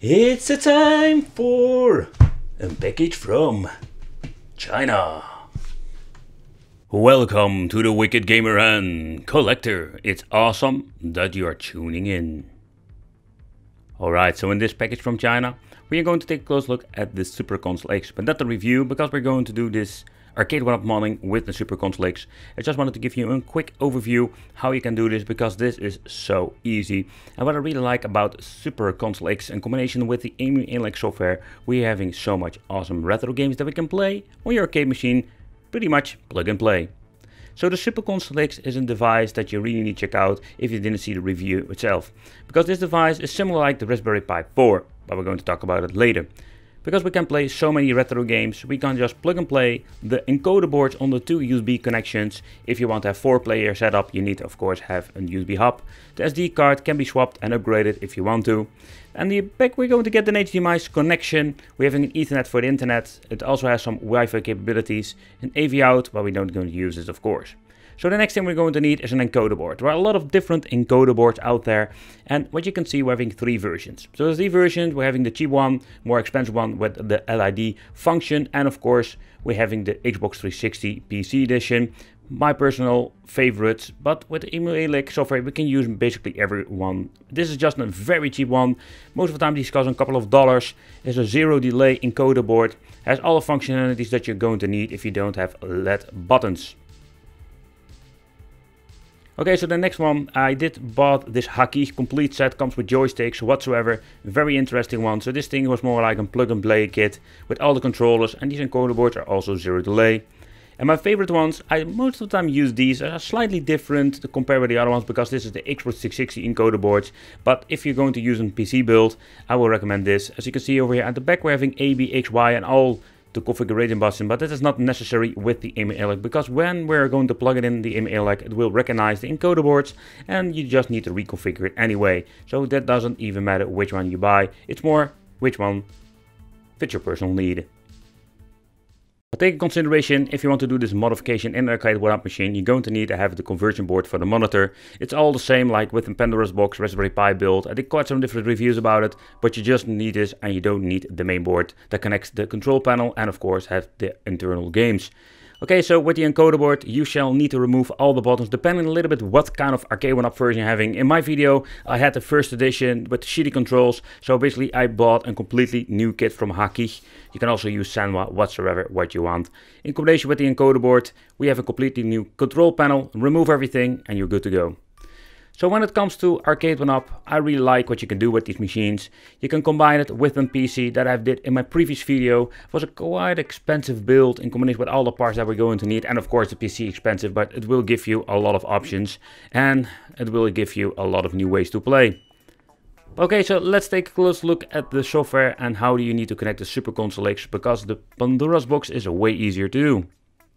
It's a time for a package from China. Welcome to the Wicked Gamer and Collector. It's awesome that you are tuning in. Alright, so in this package from China, we are going to take a close look at the Super Console X, but not a review because we're going to do this Arcade1up modding with the Super Console X. I just wanted to give you a quick overview how you can do this because this is so easy. And what I really like about Super Console X in combination with the emulator software, we're having so much awesome retro games that we can play on your arcade machine, pretty much plug and play. So the Super Console X is a device that you really need to check out if you didn't see the review itself. Because this device is similar like the Raspberry Pi 4, but we're going to talk about it later. Because we can play so many retro games, we can just plug and play the encoder boards on the two USB connections. If you want to have 4-player setup, you need to of course have a USB hub. The SD card can be swapped and upgraded if you want to. And the back we're going to get an HDMI connection. We're having an Ethernet for the internet. It also has some Wi-Fi capabilities. An AV out, but we don't going to use this of course. So the next thing we're going to need is an encoder board. There are a lot of different encoder boards out there, and what you can see, we're having 3 versions. So there's 3 versions. We're having the cheap one, more expensive one with the LID function, and of course we're having the Xbox 360 PC edition. My personal favorites, but with the emulator software we can use basically every one. This is just a very cheap one. Most of the time these cost a couple of dollars. It's a 0 delay encoder board. Has all the functionalities that you're going to need if you don't have LED buttons. Okay, so the next one, I did bought this Haki complete set, comes with joysticks whatsoever, very interesting one. So this thing was more like a plug and play kit with all the controllers, and these encoder boards are also 0 delay. And my favorite ones, I most of the time use these, are slightly different to compare with the other ones because this is the Xbox 360 encoder boards. But if you're going to use a PC build, I will recommend this. As you can see over here at the back we're having A, B, X, Y and all the configuration button, but that is not necessary with the emulator because when we're going to plug it in the emulator, it will recognize the encoder boards and you just need to reconfigure it anyway. So that doesn't even matter which one you buy, it's more which one fits your personal need. But take in consideration, if you want to do this modification in an Arcade1up machine, you're going to need to have the conversion board for the monitor. It's all the same like with the Pandora's Box Raspberry Pi build. I did quite some different reviews about it, but you just need this and you don't need the main board that connects the control panel and of course have the internal games. Okay, so with the encoder board, you shall need to remove all the buttons depending a little bit what kind of Arcade1up version you're having. In my video, I had the first edition with the shitty controls, so basically I bought a completely new kit from Haki. You can also use Sanwa whatsoever what you want. In combination with the encoder board, we have a completely new control panel, remove everything and you're good to go. So when it comes to Arcade1up, I really like what you can do with these machines. You can combine it with a PC that I did in my previous video. It was a quite expensive build in combination with all the parts that we're going to need. And of course the PC expensive, but it will give you a lot of options. And it will give you a lot of new ways to play. Okay, so let's take a close look at the software and how do you need to connect the Super Console X, because the Pandora's Box is way easier to do.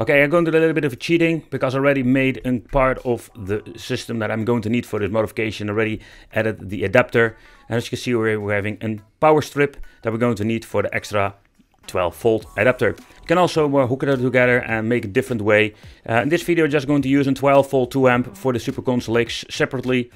Okay, I'm going to do a little bit of cheating because I already made a part of the system that I'm going to need for this modification. Already added the adapter, and as you can see we're having a power strip that we're going to need for the extra 12-volt adapter. You can also hook it together and make a different way. In this video I'm just going to use a 12-volt 2-amp for the Super Console X separately.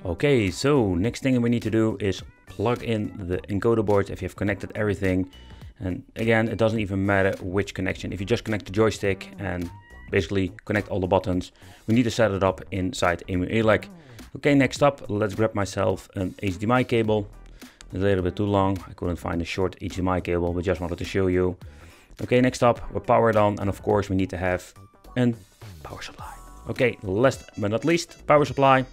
Okay, so next thing we need to do is plug in the encoder board if you have connected everything. And again, it doesn't even matter which connection. If you just connect the joystick and basically connect all the buttons, we need to set it up inside emulator. Okay, next up, let's grab myself an HDMI cable. It's a little bit too long. I couldn't find a short HDMI cable, but just wanted to show you. Okay, next up, we're powered on, and of course we need to have a power supply. Okay, last but not least, power supply.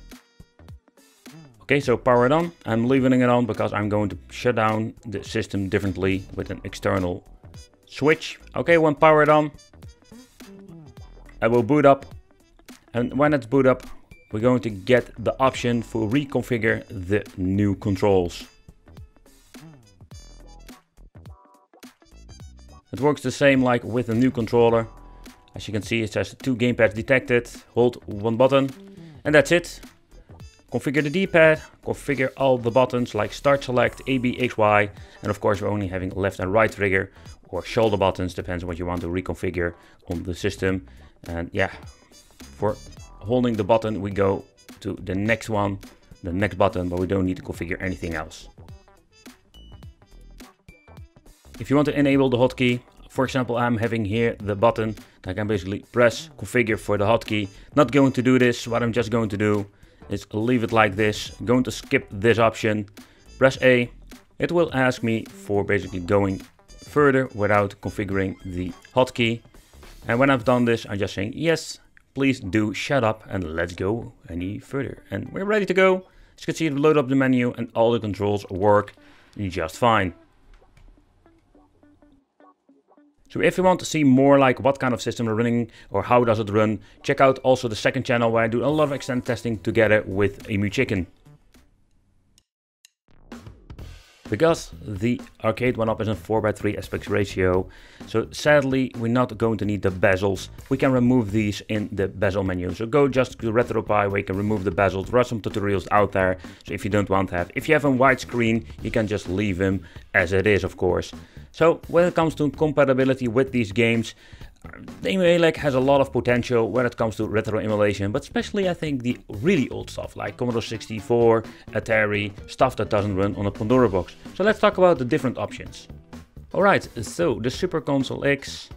Okay, so power it on. I'm leaving it on because I'm going to shut down the system differently with an external switch. Okay, when powered on, I will boot up. And when it's boot up, we're going to get the option for reconfigure the new controls. It works the same like with a new controller. As you can see, it says 2 gamepads detected. Hold 1 button and that's it. Configure the D-pad, configure all the buttons like start, select, A, B, X, Y, and of course we're only having left and right trigger or shoulder buttons, depends on what you want to reconfigure on the system. And yeah, for holding the button we go to the next one, the next button, but we don't need to configure anything else. If you want to enable the hotkey, for example, I'm having here the button that I can basically press, configure for the hotkey. Not going to do this. What I'm just going to do is leave it like this. I'm going to skip this option, press A. It will ask me for basically going further without configuring the hotkey. And when I've done this, I'm just saying, yes, please do shut up and let's go any further. And we're ready to go. As you can see, it load up the menu and all the controls work just fine. So if you want to see more like what kind of system we're running or how does it run, check out also the second channel where I do a lot of extended testing together with Emu Chicken. Because the Arcade1up is a 4:3 aspect ratio, so sadly we're not going to need the bezels. We can remove these in the bezel menu. So go just to RetroPie where you can remove the bezels. There are some tutorials out there, so if you don't want to have. If you have a widescreen, you can just leave them as it is, of course. So when it comes to compatibility with these games, the EmuELEC has a lot of potential when it comes to retro emulation, but especially I think the really old stuff like Commodore 64, Atari, stuff that doesn't run on a Pandora box. So let's talk about the different options. Alright, so the Super Console X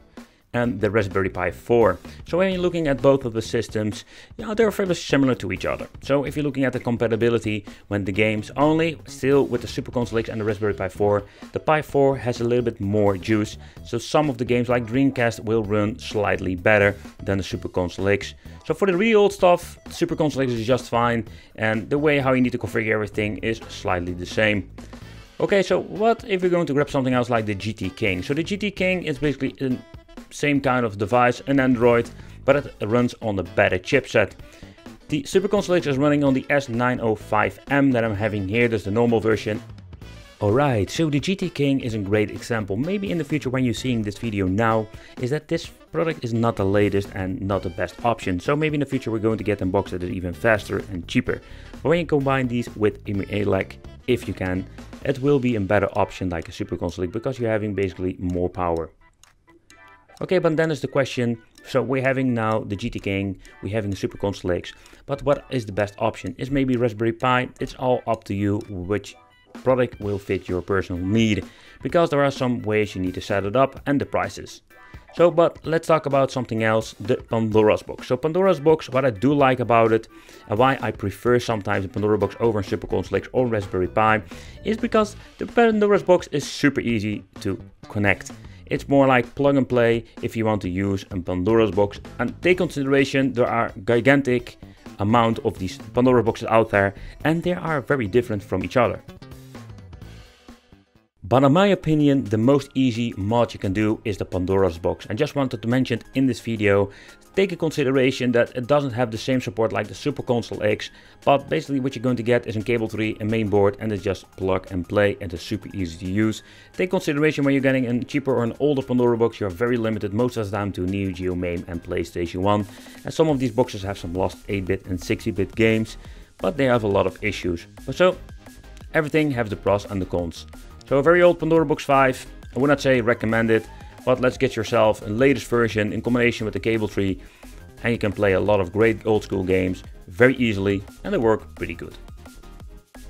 and the Raspberry Pi 4. So when you're looking at both of the systems, yeah, they're very similar to each other. So if you're looking at the compatibility when the games only, still with the Super Console X and the Raspberry Pi 4, the Pi 4 has a little bit more juice. So some of the games like Dreamcast will run slightly better than the Super Console X. So for the really old stuff, the Super Console X is just fine. And the way how you need to configure everything is slightly the same. Okay, so what if you're going to grab something else like the GT King? So the GT King is basically a same kind of device, an Android, but it runs on the better chipset. The Super Console X is running on the S905M that I'm having here, that's the normal version. Alright, so the GT King is a great example. Maybe in the future when you're seeing this video now, is that this product is not the latest and not the best option. So maybe in the future we're going to get a box that is even faster and cheaper. But when you combine these with EmuELEC, if you can, it will be a better option like a Super Console X because you're having basically more power. Okay, but then is the question, so we're having now the GT King, we're having the Super Console X, but what is the best option? Is maybe Raspberry Pi? It's all up to you which product will fit your personal need, because there are some ways you need to set it up and the prices. So, but let's talk about something else, the Pandora's box. So Pandora's box, what I do like about it and why I prefer sometimes the Pandora box over a Super Console X or Raspberry Pi is because the Pandora's box is super easy to connect. It's more like plug and play if you want to use a Pandora's box, and take consideration there are gigantic amount of these Pandora boxes out there and they are very different from each other. But in my opinion, the most easy mod you can do is the Pandora's box. I just wanted to mention it in this video. Take in consideration that it doesn't have the same support like the Super Console X, but basically what you're going to get is a cable tree, a main board, and it's just plug and play and it's super easy to use. Take consideration when you're getting a cheaper or an older Pandora box, you're very limited most of the time to Neo Geo, MAME and PlayStation 1. And some of these boxes have some lost 8-bit and 60-bit games, but they have a lot of issues. But so, everything has the pros and the cons. So a very old Pandora Box 5, I would not say recommend it, but let's get yourself a latest version in combination with the cable tree and you can play a lot of great old school games very easily and they work pretty good.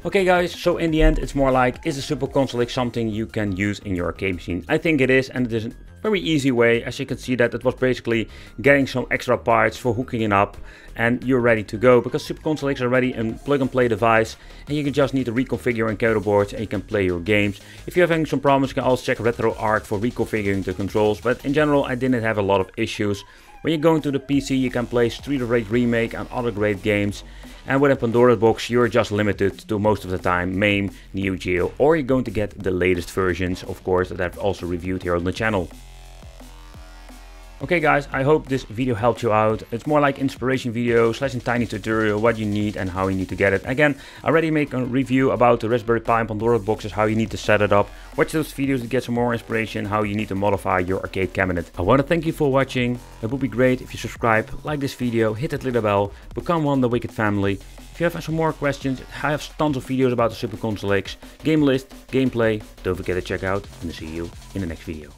Okay guys, so in the end it's more like, is the Super Console X something you can use in your arcade machine? I think it is, and it is a very easy way. As you can see that it was basically getting some extra parts for hooking it up and you're ready to go, because Super Console X is already a plug and play device and you can just need to reconfigure encoder boards and you can play your games. If you're having some problems, you can also check RetroArch for reconfiguring the controls, but in general I didn't have a lot of issues. When you go into the PC you can play Street of Rage Remake and other great games, and with a Pandora box you're just limited to most of the time MAME, Neo Geo, or you're going to get the latest versions, of course, that I've also reviewed here on the channel. Okay guys, I hope this video helped you out. It's more like inspiration video / a tiny tutorial what you need and how you need to get it. Again, I already make a review about the Raspberry Pi and Pandora boxes, how you need to set it up. Watch those videos to get some more inspiration how you need to modify your arcade cabinet. I want to thank you for watching. It would be great if you subscribe, like this video, hit that little bell, become one of the Wicked family. If you have some more questions, I have tons of videos about the Super Console X, game list, gameplay, don't forget to check out, and I'll see you in the next video.